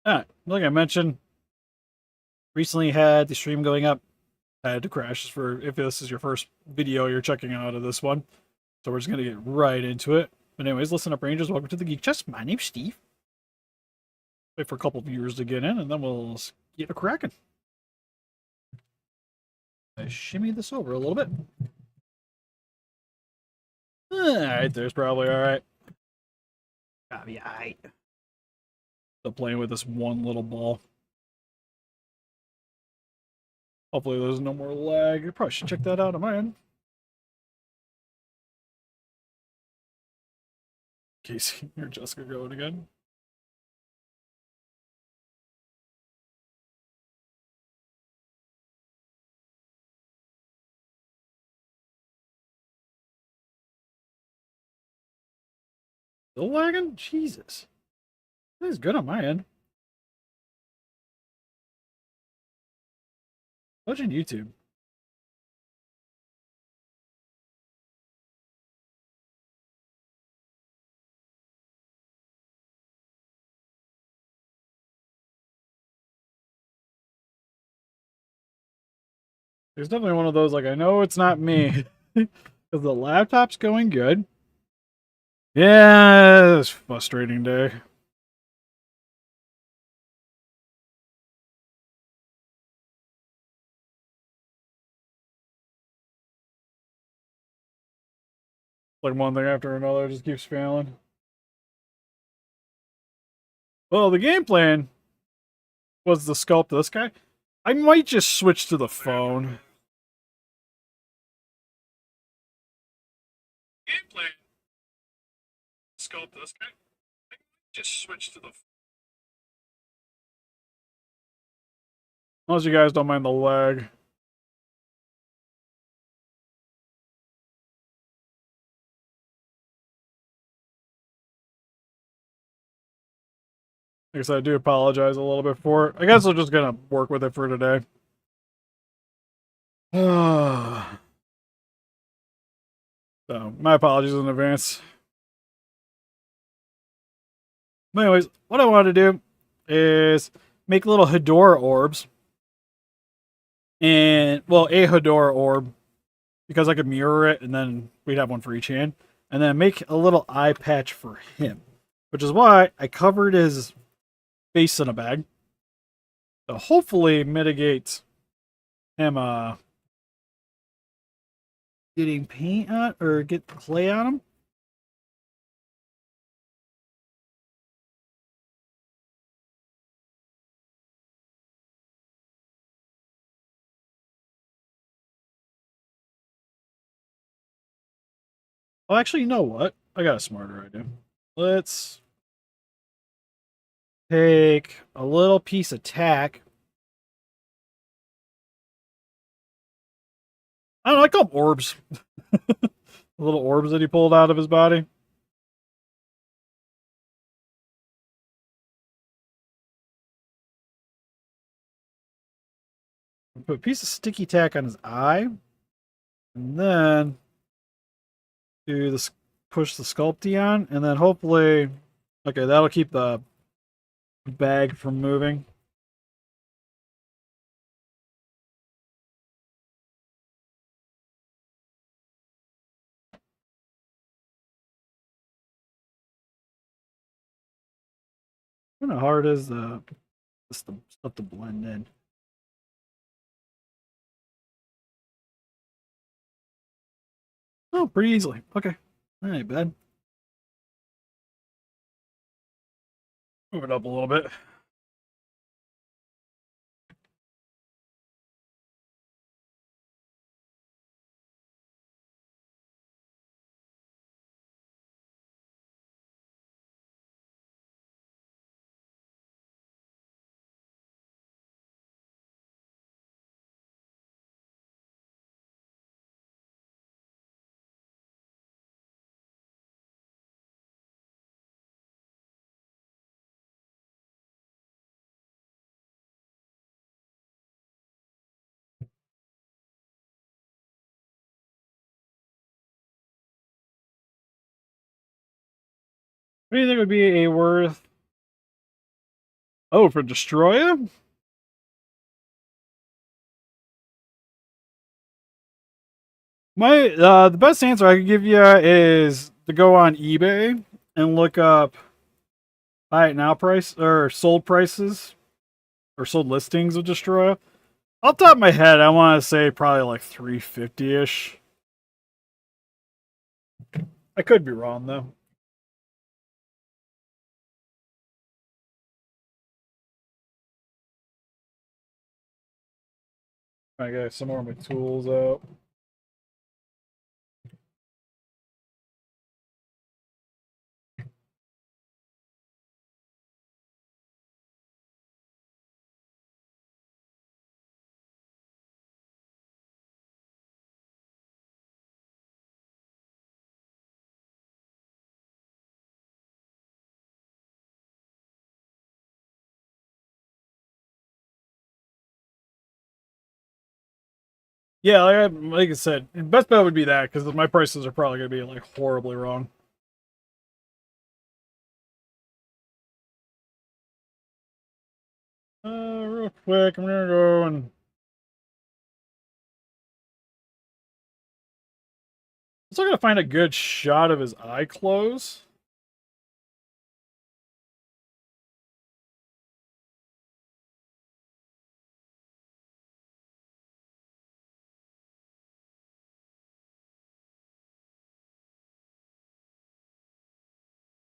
Like I mentioned, recently had the stream going up. I had to crash for if this is your first video you're checking out of this one. So we're just gonna get right into it. But anyways, listen up, Rangers. Welcome to the Geek Chest. My name's Steve. Wait for a couple viewers to get in, and then we'll get a cracking. I shimmy this over a little bit. Alright, there's probably alright. Gotta be alright. Still playing with this one little ball. Hopefully there's no more lag. I probably should check that out on my end. Casey, you're Jessica going again. Still lagging? Jesus. That is good on my end. Watching YouTube. There's definitely one of those, like, I know it's not me. Because the laptop's going good. Yeah, it's a frustrating day. Like one thing after another just keeps failing. Well, the game plan was to sculpt this guy. I might just switch to the phone. Game plan. Sculpt this guy. I might just switch to the phone. Unless you guys don't mind the lag. Like I said, I do apologize a little bit for it. I guess we're just gonna work with it for today. So, my apologies in advance. But anyways, what I want to do is make little Hedora orbs. And, well, a Hedora orb, because I could mirror it, and then we'd have one for each hand. And then make a little eye patch for him. Which is why I covered his face in a bag. To hopefully mitigate him getting paint on, or get clay on him. Well, actually, you know what? I got a smarter idea. Let's take a little piece of tack. I don't know, I call them orbs. The little orbs that he pulled out of his body. Put a piece of sticky tack on his eye. And then do this, push the sculpty on. And then hopefully, okay, that'll keep the bag from moving. Kind of hard is the stuff to blend in. Oh, pretty easily. Okay. All right, bad. Move it up a little bit. What do you think would be a worth? Oh, for Destroyer? The best answer I could give you is to go on eBay and look up buy it now price or sold prices or sold listings of Destroyer. Off the top of my head, I want to say probably like 350 ish. I could be wrong though. I got some more of my tools out. Yeah, like I said, best bet would be that because my prices are probably going to be like horribly wrong. Real quick, I'm gonna go and I'm still gonna find a good shot of his eye close.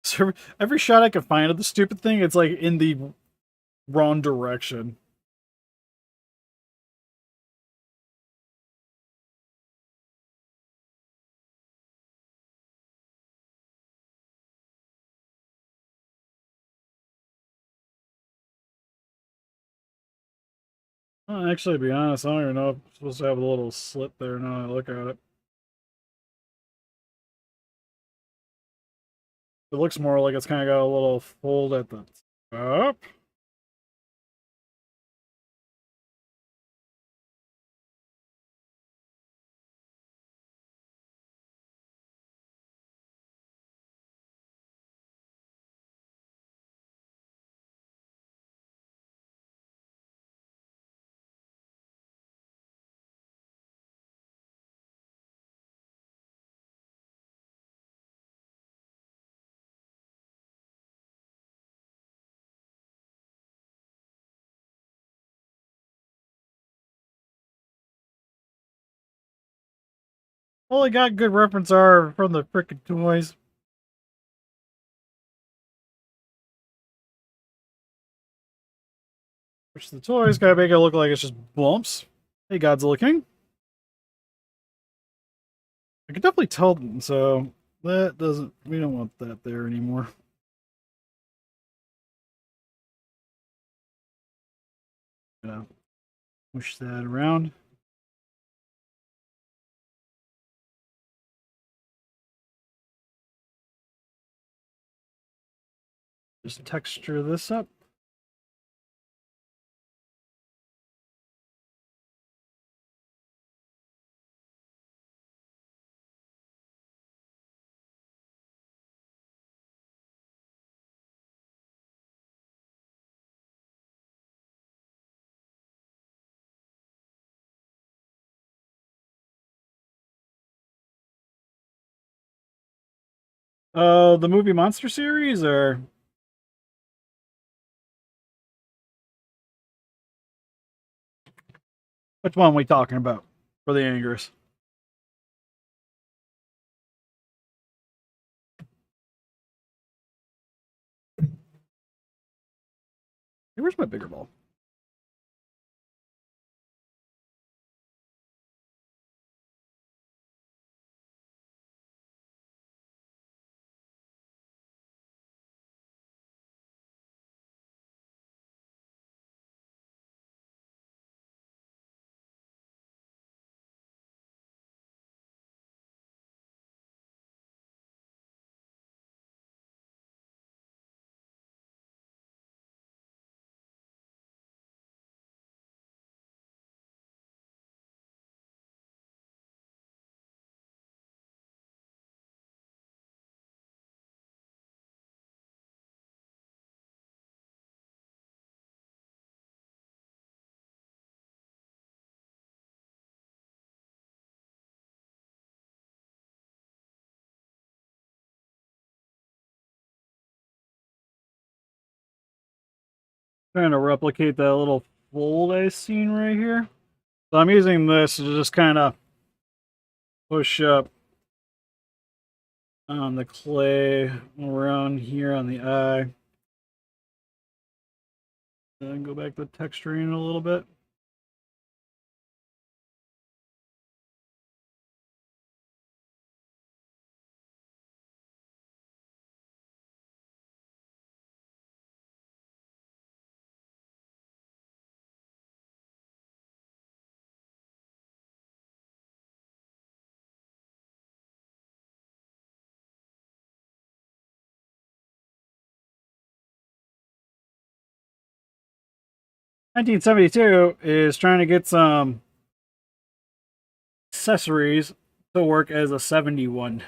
So every shot I can find of the stupid thing, it's like in the wrong direction. Actually, to be honest, I don't even know if it's supposed to have a little slit there now that I look at it. It looks more like it's kind of got a little fold at the top. All I got good reference are from the frickin' toys. Which the toys gotta make it look like it's just bumps. Hey, Godzilla King. I can definitely tell them, so that doesn't, we don't want that there anymore. Gonna push that around. Just texture this up. The movie Monster series, or which one are we talking about for the Anger's? Hey, where's my bigger ball? Trying to replicate that little fold I seen right here. So I'm using this to just kind of push up on the clay around here on the eye. And go back to texturing a little bit. "1972" is trying to get some accessories to work as a 71.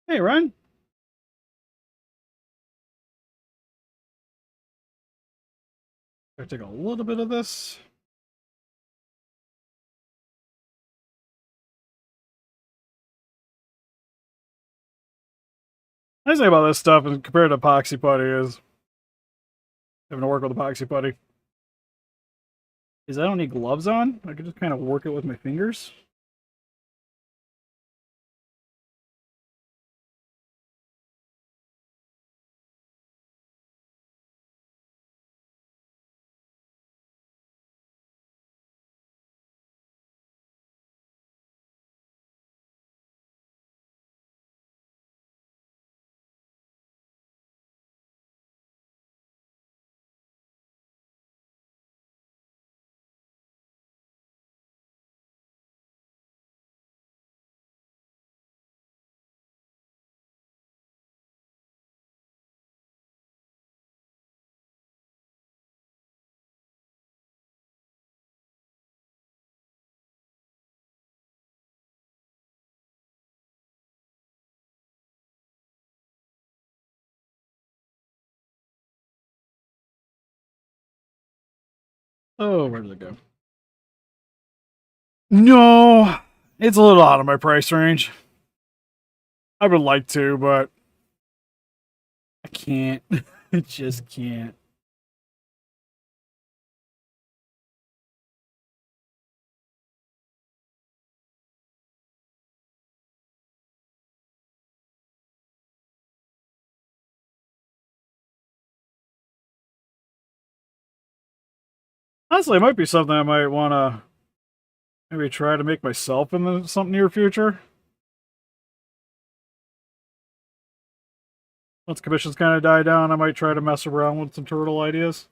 Hey, Ryan. I take a little bit of this. Nice thing about this stuff and compared to epoxy putty is having to work with epoxy putty is I don't need gloves on. I can just kind of work it with my fingers. Oh, where did it go? No, it's a little out of my price range. I would like to, but I can't. I just can't. Honestly, it might be something I might want to maybe try to make myself in the some near future. Once commissions kind of die down, I might try to mess around with some turtle ideas.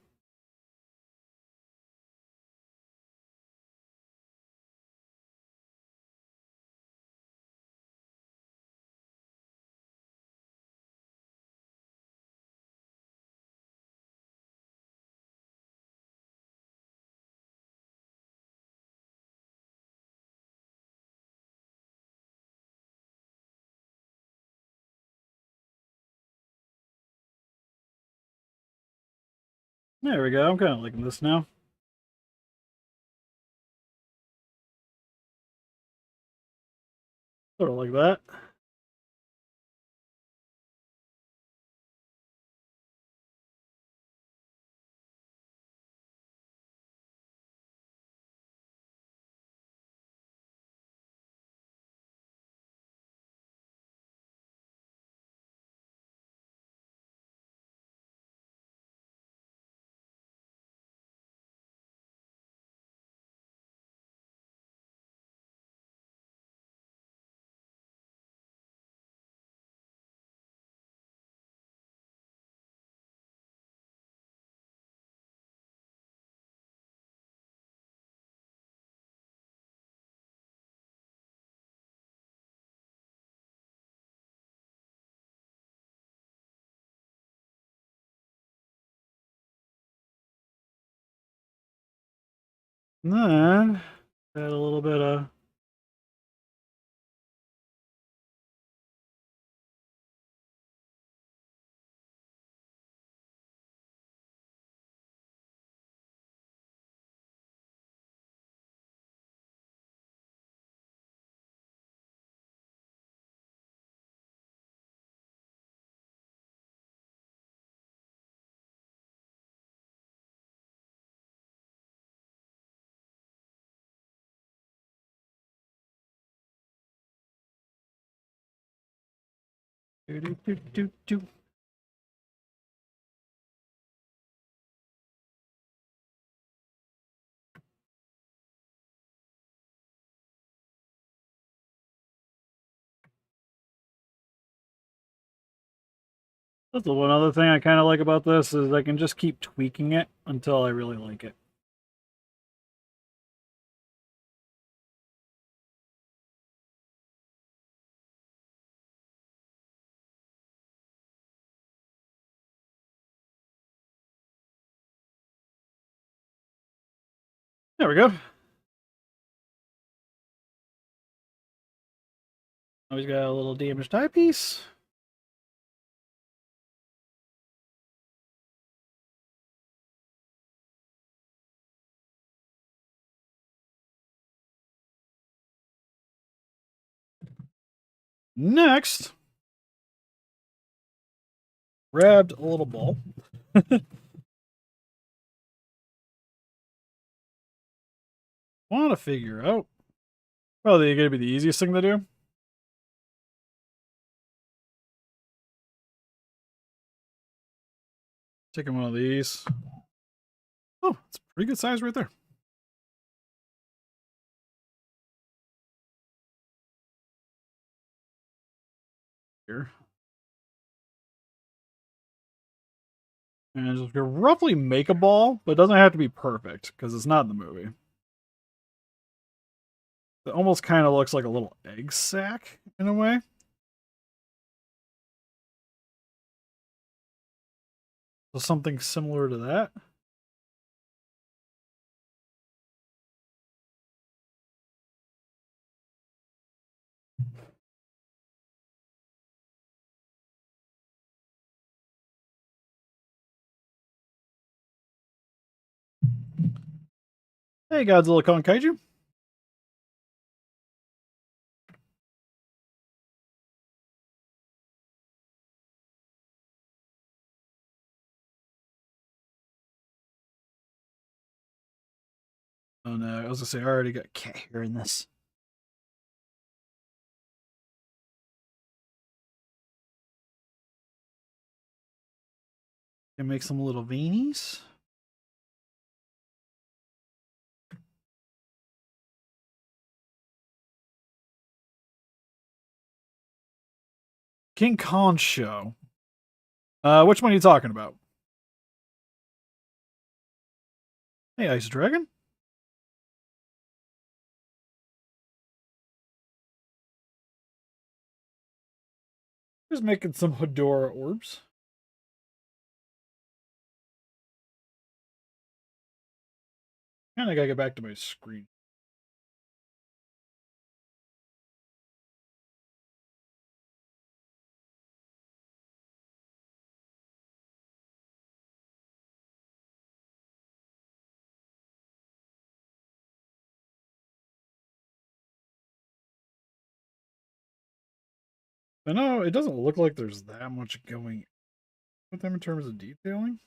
There we go. I'm kind of liking this now. Sort of like that. And then add a little bit of do do do do do. That's the one other thing I kind of like about this is I can just keep tweaking it until I really like it. There we go. Now he's got a little damaged eyepiece. Next, grabbed a little ball. Want to figure out. Probably going to be the easiest thing to do. Taking one of these. Oh, it's a pretty good size right there. Here. And just roughly make a ball, but it doesn't have to be perfect because it's not in the movie. It almost kind of looks like a little egg sack in a way. So something similar to that. Hey, Godzilla Kong Kaiju. Oh no, I was gonna say I already got cat hair in this. Can make some little veinies. King Kong show. Which one are you talking about? Hey, Ice Dragon. Just making some Hedora orbs. Kinda gotta get back to my screen. I know it doesn't look like there's that much going with them in terms of detailing.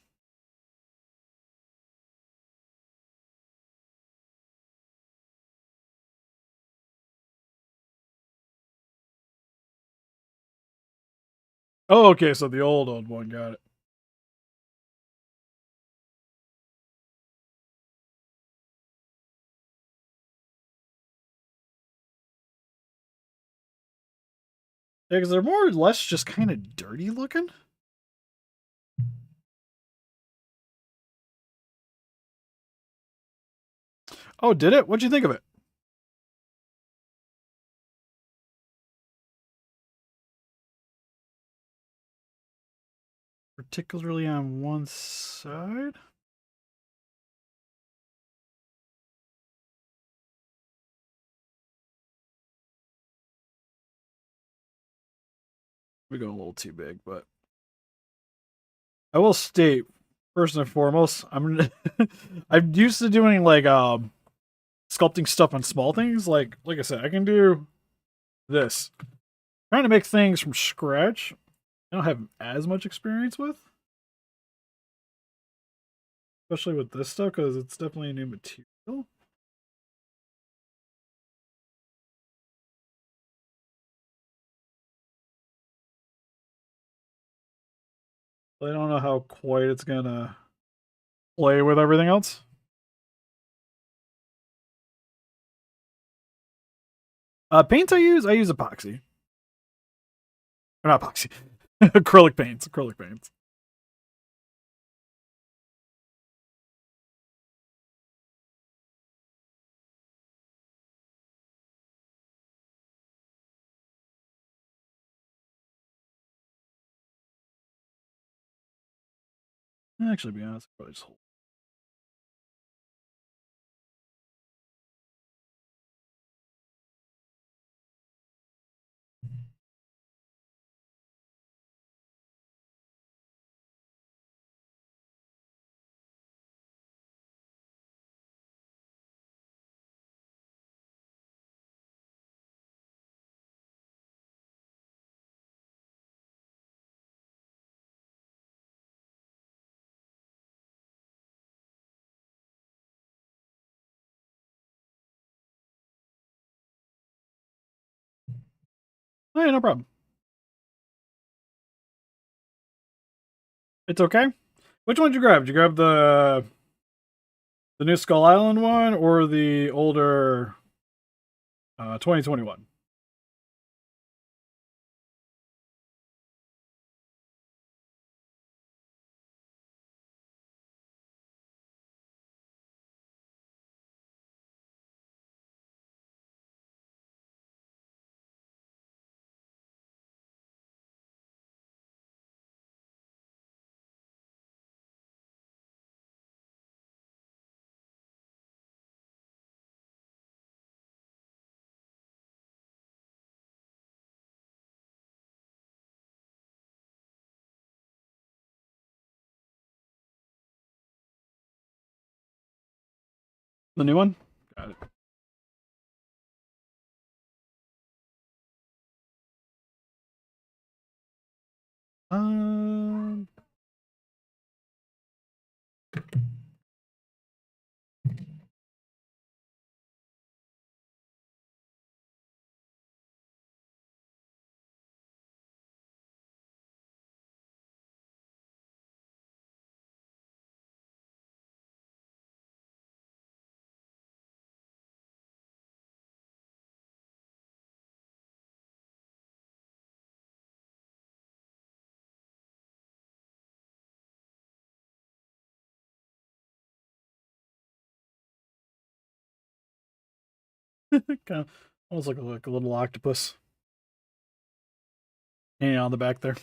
Oh, okay, so the old one, got it. Yeah, because they're more or less just kind of dirty looking. Oh, did it? What'd you think of it? Particularly on one side. We go a little too big, but I will state first and foremost, I'm used to doing like sculpting stuff on small things. Like I said, I can do this. Trying to make things from scratch, I don't have as much experience with, especially with this stuff because it's definitely a new material. I don't know how quite it's gonna play with everything else. Paints I use epoxy. Or not epoxy. Acrylic paints. Acrylic paints. Actually, to be honest, probably just hold. Oh, yeah, no problem. It's okay. Which one did you grab? Did you grab the new Skull Island one or the older 2021? The new one? Got it. Um, kind of almost like a little octopus hanging on the back there.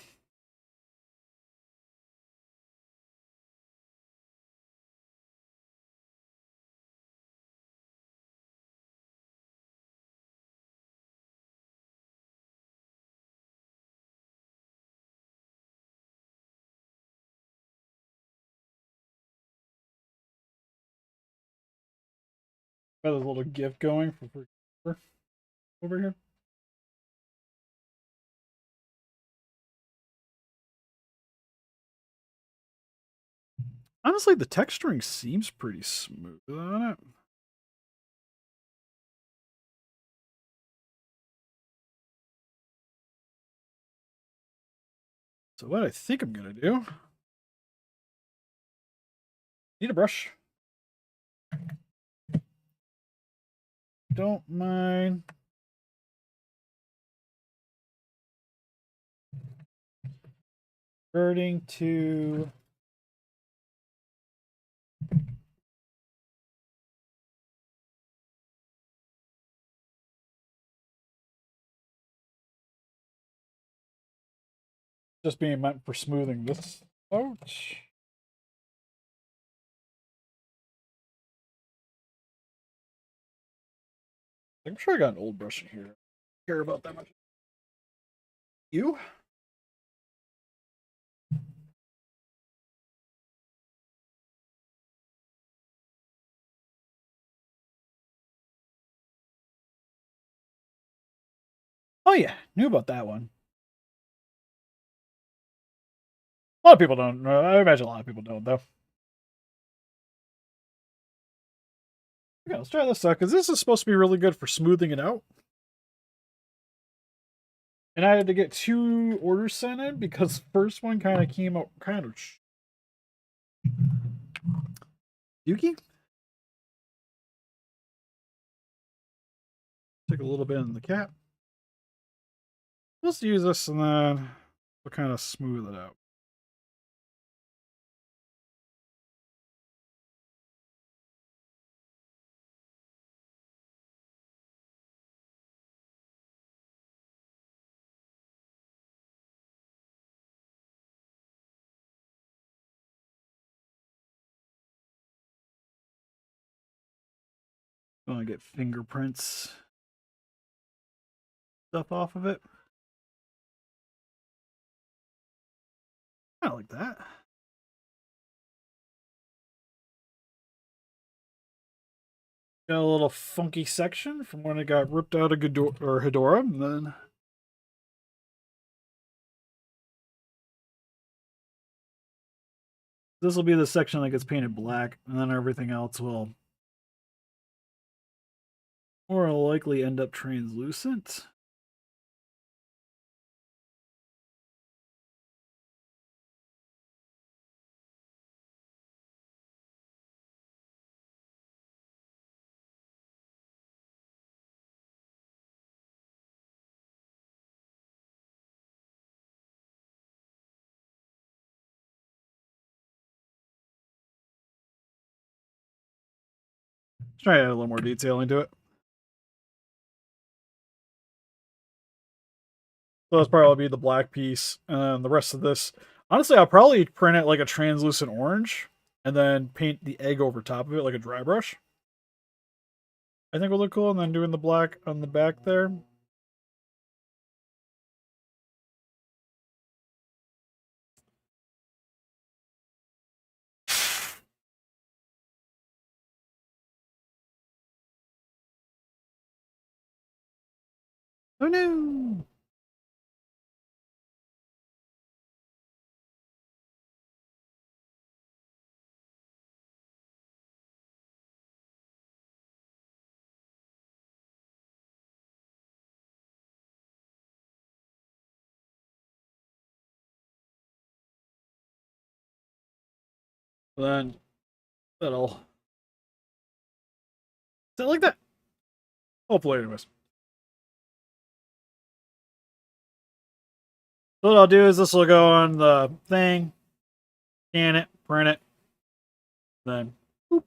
Got a little gift going for over here. Honestly, the texturing seems pretty smooth on it. So what I think I'm gonna do, need a brush. Don't mind. Converting to just being meant for smoothing this out. I'm sure I got an old brush in here. I don't care about that much. You? Oh yeah, knew about that one. A lot of people don't. I imagine a lot of people don't, though. Okay, let's try this out, because this is supposed to be really good for smoothing it out. And I had to get 2 orders sent in, because the first one kind of came out kind of... Yuki? Take a little bit in the cap. Let's use this, and then we'll kind of smooth it out. I want to get fingerprints stuff off of it. I like that. Got a little funky section from when it got ripped out of Hedora, and then this will be the section that gets painted black, and then everything else will more likely end up translucent. Let's try to add a little more detail into it. So that's probably be the black piece, and then the rest of this. Honestly, I'll probably print it like a translucent orange, and then paint the egg over top of it like a dry brush. I think will look cool, and then doing the black on the back there. Oh no! Then that'll sit like that. Hopefully, anyways. So what I'll do is this will go on the thing, scan it, print it, then boop.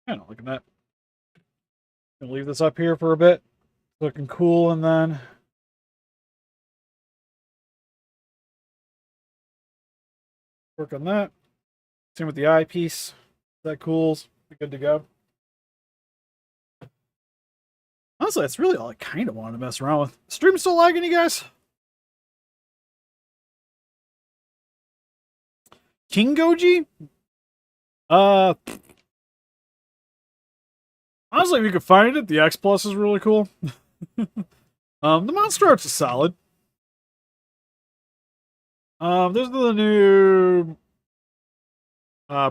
I don't look at that. Gonna leave this up here for a bit, looking cool, and then work on that. Same with the eyepiece. That cools. Be good to go. Honestly, that's really all I kind of wanted to mess around with. Stream still lagging, you guys? King Goji? Uh, honestly, if you could find it, the X Plus is really cool. The Monster Arts is solid. There's the new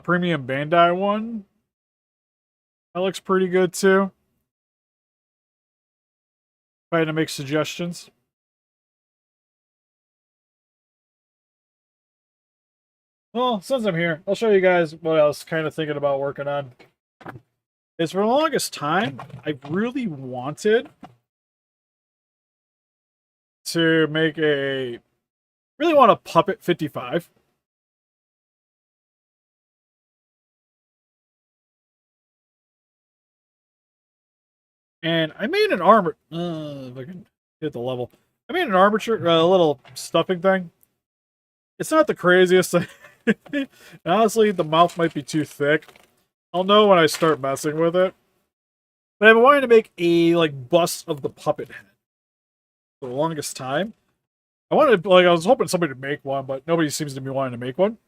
premium Bandai one. That looks pretty good too. Trying to make suggestions. Well, since I'm here, I'll show you guys what I was kind of thinking about working on. Is for the longest time, I really wanted to make really want a Puppet 55. And I made an armor. If I can hit the level, I made an armature, a little stuffing thing. It's not the craziest thing. Honestly, the mouth might be too thick. I'll know when I start messing with it. But I've been wanting to make a like bust of the puppet head for the longest time. I wanted, like, I was hoping somebody would make one, but nobody seems to be wanting to make one.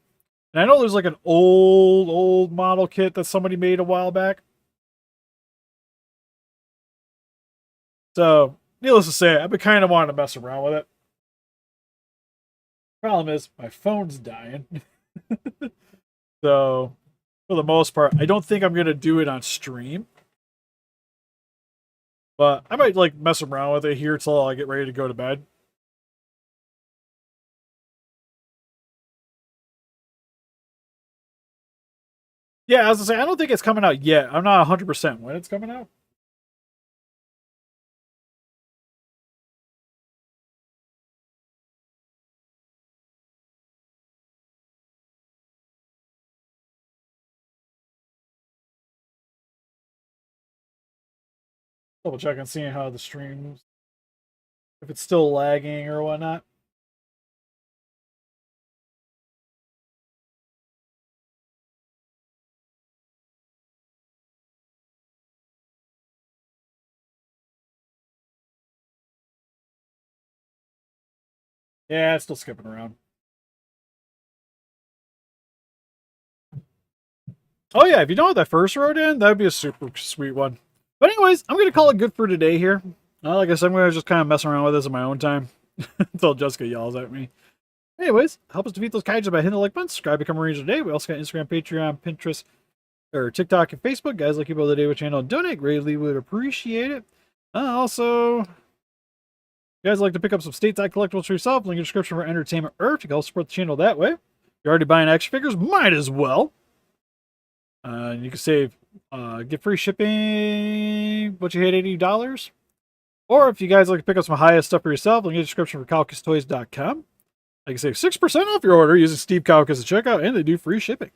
And I know there's like an old model kit that somebody made a while back. So, needless to say, I've been kind of wanting to mess around with it. Problem is, my phone's dying. So, for the most part, I don't think I'm going to do it on stream. But I might, like, mess around with it here till I get ready to go to bed. Yeah, as I say, I don't think it's coming out yet. I'm not 100% when it's coming out. Double check and seeing how the streams, if it's still lagging or whatnot. Yeah, it's still skipping around. Oh yeah, if you know what that first wrote in, that would be a super sweet one. But anyways, I'm gonna call it good for today here. Like I said, I'm gonna just kind of mess around with this in my own time until Jessica yells at me. Anyways, help us defeat those kaijus by hitting the like button, subscribe, become a ranger today. We also got Instagram, Patreon, Pinterest, or TikTok and Facebook. Guys, like you both today with channel, donate greatly, would appreciate it. Also, you guys like to pick up some stateside collectibles for yourself, link in the description for Entertainment Earth. You can also support the channel that way. If you're already buying action figures, might as well. You can save, get free shipping, what you hit $80. Or if you guys like to pick up some high-end stuff for yourself, link in the description for calcustoys.com. I can save 6% off your order using Steve Calcus at checkout, and they do free shipping.